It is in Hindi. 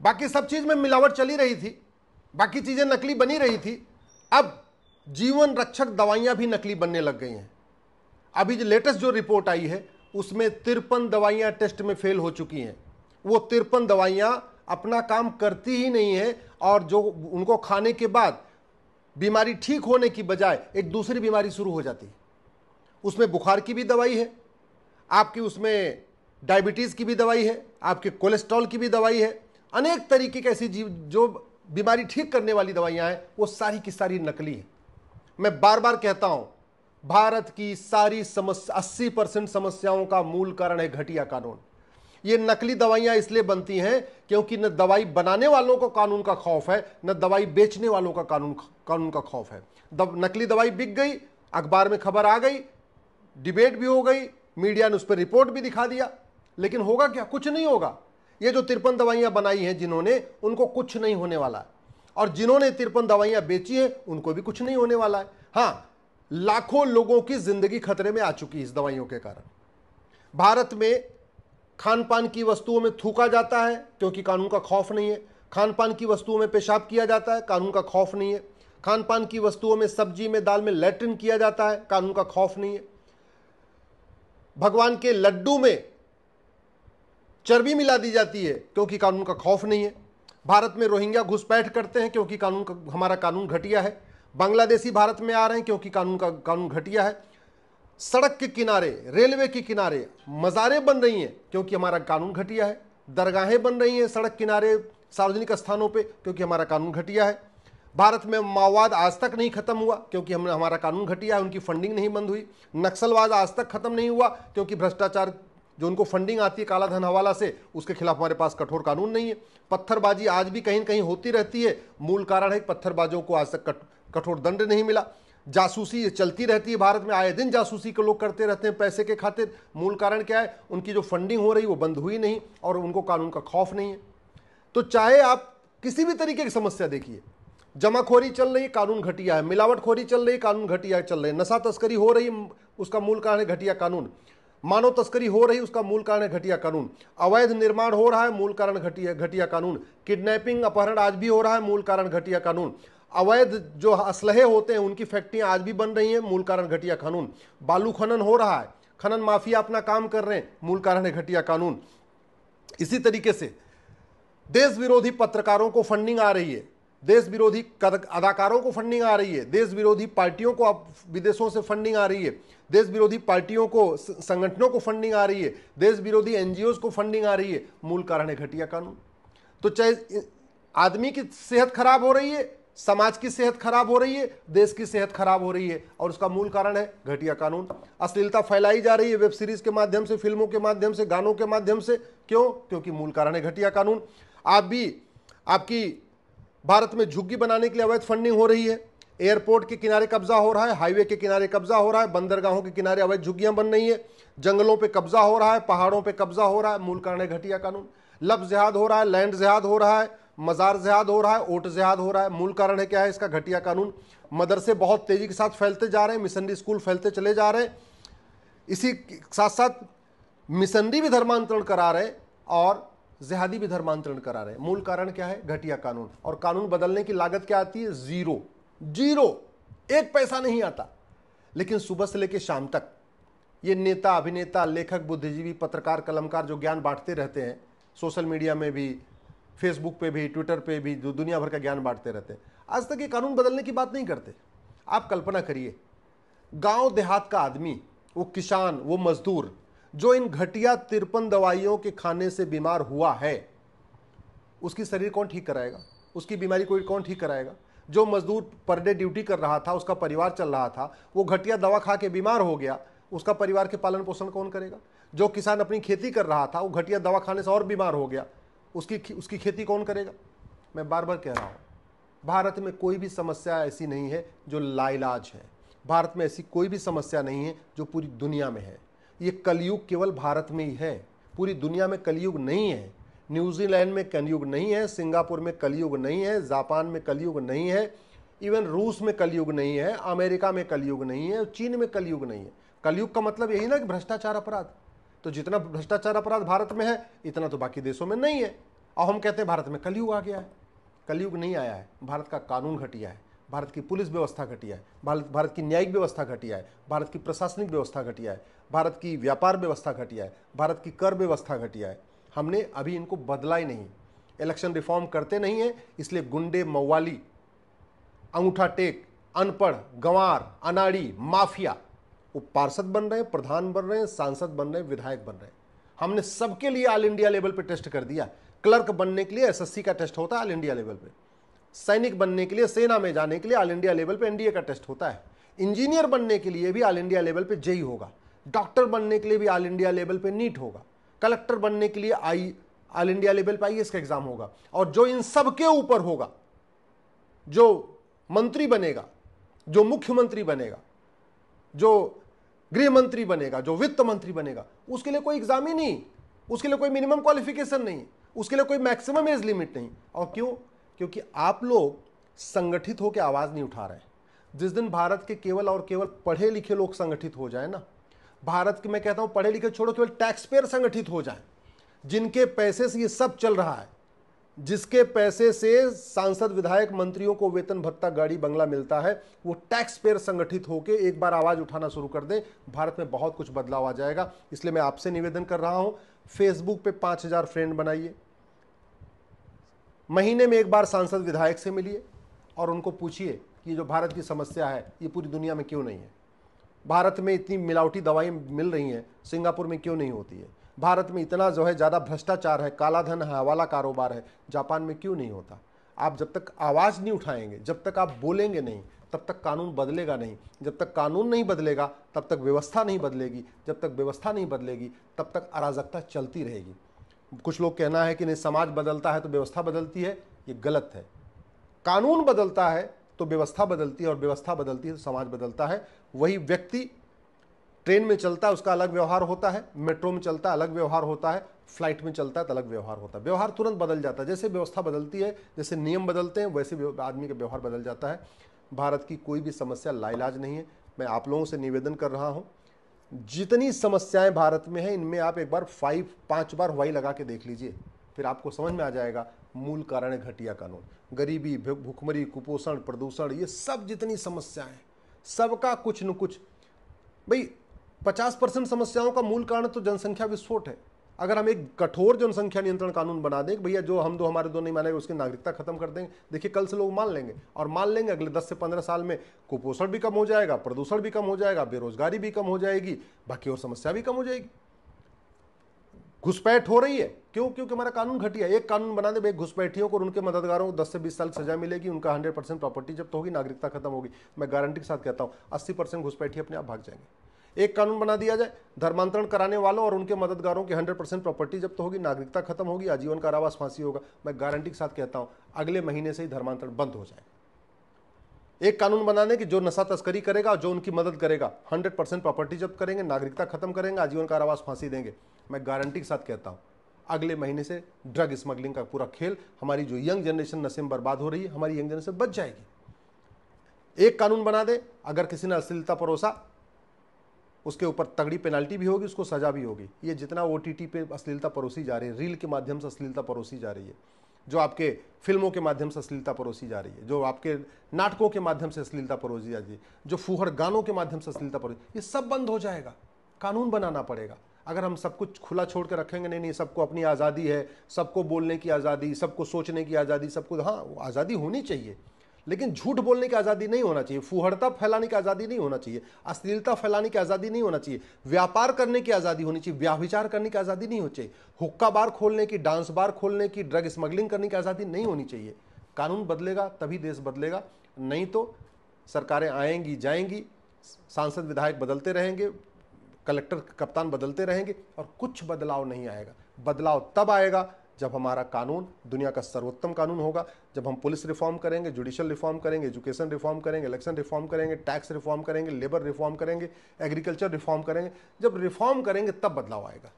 बाकी सब चीज में मिलावट चली रही थी, बाकी चीजें नकली बनी रही थी। अब जीवन रक्षक दवाइयां भी नकली बनने लग गई हैं। अभी जो लेटेस्ट जो रिपोर्ट आई है उसमें 53 दवाइयां टेस्ट में फेल हो चुकी हैं। वो 53 दवाइयां अपना काम करती ही नहीं है, और जो उनको खाने के बाद बीमारी ठीक होने की बजाय एक दूसरी बीमारी शुरू हो जाती है। उसमें बुखार की भी दवाई है आपकी, उसमें डायबिटीज की भी दवाई है, आपके कोलेस्ट्रॉल की भी दवाई है, अनेक तरीके की ऐसी जो बीमारी ठीक करने वाली दवाइयां हैं वो सारी की सारी नकली है। मैं बार बार कहता हूं, भारत की सारी समस्या 80% समस्याओं का मूल कारण है घटिया कानून। ये नकली दवाइयां इसलिए बनती हैं क्योंकि न दवाई बनाने वालों को कानून का खौफ है, न दवाई बेचने वालों का कानून का खौफ है। नकली दवाई बिक गई, अखबार में खबर आ गई, डिबेट भी हो गई, मीडिया ने उस पर रिपोर्ट भी दिखा दिया, लेकिन होगा क्या? कुछ नहीं होगा। ये जो 53 दवाइयां बनाई हैं जिन्होंने, उनको कुछ नहीं होने वाला है, और जिन्होंने 53 दवाइयां बेची हैं उनको भी कुछ नहीं होने वाला है। हाँ, लाखों लोगों की जिंदगी खतरे में आ चुकी है इस दवाइयों के कारण। भारत में खान पान की वस्तुओं में थूका जाता है क्योंकि कानून का खौफ नहीं है। खान पान की वस्तुओं में पेशाब किया जाता है, कानून का खौफ नहीं है। खान पान की वस्तुओं में, सब्जी में, दाल में लैट्रिन किया जाता है, कानून का खौफ नहीं है। भगवान के लड्डू में चर्बी मिला दी जाती है क्योंकि कानून का खौफ नहीं है। भारत में रोहिंग्या घुसपैठ करते हैं क्योंकि हमारा कानून घटिया है। बांग्लादेशी भारत में आ रहे हैं क्योंकि कानून घटिया है। सड़क के किनारे, रेलवे के किनारे मज़ारें बन रही हैं क्योंकि हमारा कानून घटिया है। दरगाहें बन रही हैं सड़क किनारे, सार्वजनिक स्थानों पे, क्योंकि हमारा कानून घटिया है। भारत में माओवाद आज तक नहीं खत्म हुआ क्योंकि हमारा कानून घटिया है, उनकी फंडिंग नहीं बंद हुई। नक्सलवाद आज तक खत्म नहीं हुआ क्योंकि भ्रष्टाचार, जो उनको फंडिंग आती है काला धन हवाला से, उसके खिलाफ हमारे पास कठोर कानून नहीं है। पत्थरबाजी आज भी कहीं कहीं होती रहती है, मूल कारण है पत्थरबाजों को आज तक कठोर दंड नहीं मिला। जासूसी चलती रहती है भारत में, आए दिन जासूसी को लोग करते रहते हैं पैसे के खातिर। मूल कारण क्या है? उनकी जो फंडिंग हो रही वो बंद हुई नहीं, और उनको कानून का खौफ नहीं है। तो चाहे आप किसी भी तरीके की समस्या देखिए, जमाखोरी चल रही है, कानून घटिया है। मिलावटखोरी चल रही है, कानून घटिया चल रही है। नशा तस्करी हो रही है, उसका मूल कारण है घटिया कानून। मानव तस्करी हो रही, उसका मूल कारण है घटिया कानून। अवैध निर्माण हो रहा है, मूल कारण घटिया कानून। किडनैपिंग, अपहरण आज भी हो रहा है, मूल कारण घटिया कानून। अवैध जो असलहे होते हैं उनकी फैक्ट्रियां आज भी बन रही हैं, मूल कारण घटिया कानून। बालू खनन हो रहा है, खनन माफिया अपना काम कर रहे हैं, मूल कारण है घटिया कानून। इसी तरीके से देश विरोधी पत्रकारों को फंडिंग आ रही है, देश विरोधी अदाकारों को फंडिंग आ रही है, देश विरोधी पार्टियों को अब विदेशों से फंडिंग आ रही है, देश विरोधी पार्टियों को, संगठनों को फंडिंग आ रही है, देश विरोधी एनजीओज को फंडिंग आ रही है, मूल कारण है घटिया कानून। तो चाहे आदमी की सेहत खराब हो रही है, समाज की सेहत खराब हो रही है, देश की सेहत खराब हो रही है, और उसका मूल कारण है घटिया कानून। अश्लीलता फैलाई जा रही है वेब सीरीज के माध्यम से, फिल्मों के माध्यम से, गानों के माध्यम से। क्यों? क्योंकि मूल कारण है घटिया कानून। आप भी, आपकी भारत में झुग्गी बनाने के लिए अवैध फंडिंग हो रही है, एयरपोर्ट के किनारे कब्जा हो रहा है, हाईवे के किनारे कब्जा हो रहा है, बंदरगाहों के किनारे अवैध झुग्गियां बन रही है, जंगलों पे कब्जा हो रहा है, पहाड़ों पे कब्जा हो रहा है, मूल कारण है घटिया कानून। लफ्ज जिहाद हो रहा है, लैंड जिहाद हो रहा है, मजार जिहाद हो रहा है, ओट जिहाद हो रहा है, मूल कारण है क्या है इसका? घटिया कानून। मदरसे बहुत तेजी के साथ फैलते जा रहे हैं, मिशनरी स्कूल फैलते चले जा रहे हैं, इसी साथ साथ मिशनरी भी धर्मांतरण करा रहे हैं और जिहादी भी धर्मांतरण करा रहे हैं। मूल कारण क्या है? घटिया कानून। और कानून बदलने की लागत क्या आती है? जीरो, एक पैसा नहीं आता। लेकिन सुबह से लेकर शाम तक ये नेता, अभिनेता, लेखक, बुद्धिजीवी, पत्रकार, कलमकार जो ज्ञान बांटते रहते हैं, सोशल मीडिया में भी, फेसबुक पे भी, ट्विटर पे भी, जो दुनिया भर का ज्ञान बांटते रहते हैं, आज तक ये कानून बदलने की बात नहीं करते। आप कल्पना करिए, गांव देहात का आदमी, वो किसान, वो मजदूर जो इन घटिया 53 दवाइयों के खाने से बीमार हुआ है, उसकी शरीर कौन ठीक कराएगा? उसकी बीमारी कोई कौन ठीक कराएगा? जो मजदूर पर डे ड्यूटी कर रहा था, उसका परिवार चल रहा था, वो घटिया दवा खा के बीमार हो गया, उसका परिवार के पालन पोषण कौन करेगा? जो किसान अपनी खेती कर रहा था, वो घटिया दवा खाने से और बीमार हो गया, उसकी खेती कौन करेगा? मैं बार बार कह रहा हूँ, भारत में कोई भी समस्या ऐसी नहीं है जो लाइलाज है। भारत में ऐसी कोई भी समस्या नहीं है जो पूरी दुनिया में है। ये कलयुग केवल भारत में ही है, पूरी दुनिया में कलयुग नहीं है। न्यूजीलैंड में कलयुग नहीं है, सिंगापुर में कलयुग नहीं है, जापान में कलयुग नहीं है, इवन रूस में कलयुग नहीं है, अमेरिका में कलयुग नहीं है, चीन में कलयुग नहीं है। कलयुग का मतलब यही ना कि भ्रष्टाचार अपराध। तो जितना भ्रष्टाचार अपराध भारत में है, इतना तो बाकी देशों में नहीं है। और हम कहते हैं भारत में कलयुग आ गया है। कलयुग नहीं आया है, भारत का कानून घटिया है, भारत की पुलिस व्यवस्था घटिया है, भारत की न्यायिक व्यवस्था घटिया है, भारत की प्रशासनिक व्यवस्था घटिया है, भारत की व्यापार व्यवस्था घटिया है, भारत की कर व्यवस्था घटिया है। हमने अभी इनको बदला ही नहीं, इलेक्शन रिफॉर्म करते नहीं है, इसलिए गुंडे, मवाली, अंगूठा टेक, अनपढ़, गंवार, अनाड़ी, माफिया वो पार्षद बन रहे हैं, प्रधान बन रहे हैं, सांसद बन रहे हैं, विधायक बन रहे हैं। हमने सबके लिए ऑल इंडिया लेवल पे टेस्ट कर दिया। क्लर्क बनने के लिए एसएससी का टेस्ट होता है ऑल इंडिया लेवल पे, सैनिक बनने के लिए, सेना में जाने के लिए ऑल इंडिया लेवल पे एनडीए का टेस्ट होता है, इंजीनियर बनने के लिए भी ऑल इंडिया लेवल पे जेई होगा, डॉक्टर बनने के लिए भी ऑल इंडिया लेवल पे नीट होगा, कलेक्टर बनने के लिए ऑल इंडिया लेवल पे आईएएस का एग्जाम होगा। और जो इन सब के ऊपर होगा, जो मंत्री बनेगा, जो मुख्यमंत्री बनेगा, जो गृह मंत्री बनेगा, जो वित्त मंत्री बनेगा, उसके लिए कोई एग्जाम ही नहीं, उसके लिए कोई मिनिमम क्वालिफिकेशन नहीं, उसके लिए कोई मैक्सिमम एज लिमिट नहीं। और क्यों? क्योंकि आप लोग संगठित होकर आवाज नहीं उठा रहे हैं। जिस दिन भारत के केवल और केवल पढ़े लिखे लोग संगठित हो जाए ना, भारत के, मैं कहता हूं पढ़े लिखे छोड़ो, केवल टैक्स पेयर संगठित हो जाए, जिनके पैसे से ये सब चल रहा है, जिसके पैसे से सांसद, विधायक, मंत्रियों को वेतन भत्ता, गाड़ी, बंगला मिलता है, वो टैक्स पेयर संगठित होकर एक बार आवाज उठाना शुरू कर दें, भारत में बहुत कुछ बदलाव आ जाएगा। इसलिए मैं आपसे निवेदन कर रहा हूं, फेसबुक पे 5000 फ्रेंड बनाइए, महीने में एक बार सांसद, विधायक से मिलिए और उनको पूछिए कि जो भारत की समस्या है ये पूरी दुनिया में क्यों नहीं है। भारत में इतनी मिलावटी दवाई मिल रही हैं, सिंगापुर में क्यों नहीं होती है। भारत में इतना जो है ज़्यादा भ्रष्टाचार है, काला धन है, हवाला कारोबार है, जापान में क्यों नहीं होता। आप जब तक आवाज़ नहीं उठाएंगे, जब तक आप बोलेंगे नहीं, तब तक कानून बदलेगा नहीं। जब तक कानून नहीं बदलेगा तब तक व्यवस्था नहीं बदलेगी। जब तक व्यवस्था नहीं बदलेगी तब तक अराजकता चलती रहेगी। कुछ लोग कहना है कि नहीं, समाज बदलता है तो व्यवस्था बदलती है, ये गलत है। कानून बदलता है तो व्यवस्था बदलती है, और व्यवस्था बदलती है तो समाज बदलता है। वही व्यक्ति ट्रेन में चलता है उसका अलग व्यवहार होता है, मेट्रो में चलता है अलग व्यवहार होता है, फ्लाइट में चलता है तो अलग व्यवहार होता है। व्यवहार तुरंत बदल जाता है, जैसे व्यवस्था बदलती है, जैसे नियम बदलते हैं, वैसे आदमी का व्यवहार बदल जाता है। भारत की कोई भी समस्या लाइलाज नहीं है। मैं आप लोगों से निवेदन कर रहा हूं, जितनी समस्याएं भारत में हैं, इनमें आप एक बार 5 बार हवाई लगा के देख लीजिए, फिर आपको समझ में आ जाएगा मूल कारण है घटिया कानून। गरीबी, भुखमरी, कुपोषण, प्रदूषण, ये सब जितनी समस्याएं हैं, सबका कुछ न कुछ, भाई 50% समस्याओं का मूल कारण तो जनसंख्या विस्फोट है। अगर हम एक कठोर जनसंख्या नियंत्रण कानून बना दें, भैया जो हम दो हमारे दो नहीं मानेगा उसकी नागरिकता खत्म कर देंगे, देखिए कल से लोग मान लेंगे, और मान लेंगे अगले 10 से 15 साल में कुपोषण भी कम हो जाएगा, प्रदूषण भी कम हो जाएगा, बेरोजगारी भी कम हो जाएगी, बाकी और समस्या भी कम हो जाएगी। घुसपैठ हो रही है, क्यों? क्योंकि हमारा कानून घटिया। एक कानून बना दे भाई, घुसपैठियों को और उनके मददगारों को 10 से 20 साल सजा मिलेगी, उनका 100% प्रॉपर्टी जब्त होगी, नागरिकता खत्म होगी। मैं गारंटी के साथ कहता हूं 80% घुसपैठी अपने आप भाग जाएंगे। एक कानून बना दिया जाए, धर्मांतरण कराने वालों और उनके मददगारों की 100% प्रॉपर्टी जब्त होगी, नागरिकता खत्म होगी, आजीवन कारावास, फांसी होगा। मैं गारंटी के साथ कहता हूं अगले महीने से ही धर्मांतरण बंद हो जाएगा। एक कानून बनाने की, जो नशा तस्करी करेगा, जो उनकी मदद करेगा, 100% प्रॉपर्टी जब्त करेंगे, नागरिकता खत्म करेंगे, आजीवन कारावास, फांसी देंगे। मैं गारंटी के साथ कहता हूं अगले महीने से ड्रग स्मगलिंग का पूरा खेल, हमारी जो यंग जनरेशन नशे में बर्बाद हो रही है, हमारी यंग जनरेशन बच जाएगी। एक कानून बना दे, अगर किसी ने अश्लीलता परोसा, उसके ऊपर तगड़ी पेनाल्टी भी होगी, उसको सजा भी होगी। ये जितना ओटीटी पे अश्लीलता परोसी जा रही है, रील के माध्यम से अश्लीलता परोसी जा रही है, जो आपके फिल्मों के माध्यम से अश्लीलता परोसी जा रही है, जो आपके नाटकों के माध्यम से अश्लीलता परोसी जा रही है, जो फूहड़ गानों के माध्यम से अश्लीलता परोसी, ये सब बंद हो जाएगा। कानून बनाना पड़ेगा। अगर हम सब कुछ खुला छोड़ के रखेंगे, नहीं सबको अपनी आज़ादी है, सबको बोलने की आज़ादी, सबको सोचने की आज़ादी, सबको, हाँ आज़ादी होनी चाहिए, लेकिन झूठ बोलने की आज़ादी नहीं होना चाहिए, फूहड़ता फैलाने की आज़ादी नहीं होना चाहिए, अश्लीलता फैलाने की आज़ादी नहीं होना चाहिए, व्यापार करने की आज़ादी होनी चाहिए, व्याभिचार करने की आज़ादी नहीं होनी चाहिए, हुक्का बार खोलने की, डांस बार खोलने की, ड्रग स्मगलिंग करने की आज़ादी नहीं होनी चाहिए। कानून बदलेगा तभी देश बदलेगा, नहीं तो सरकारें आएंगी जाएंगी, सांसद विधायक बदलते रहेंगे, कलेक्टर कप्तान बदलते रहेंगे, और कुछ बदलाव नहीं आएगा। बदलाव तब आएगा जब हमारा कानून दुनिया का सर्वोत्तम कानून होगा, जब हम पुलिस रिफॉर्म करेंगे, जुडिशियल रिफॉर्म करेंगे, एजुकेशन रिफॉर्म करेंगे, इलेक्शन रिफॉर्म करेंगे, टैक्स रिफॉर्म करेंगे, लेबर रिफॉर्म करेंगे, एग्रीकल्चर रिफॉर्म करेंगे। जब रिफॉर्म करेंगे तब बदलाव आएगा।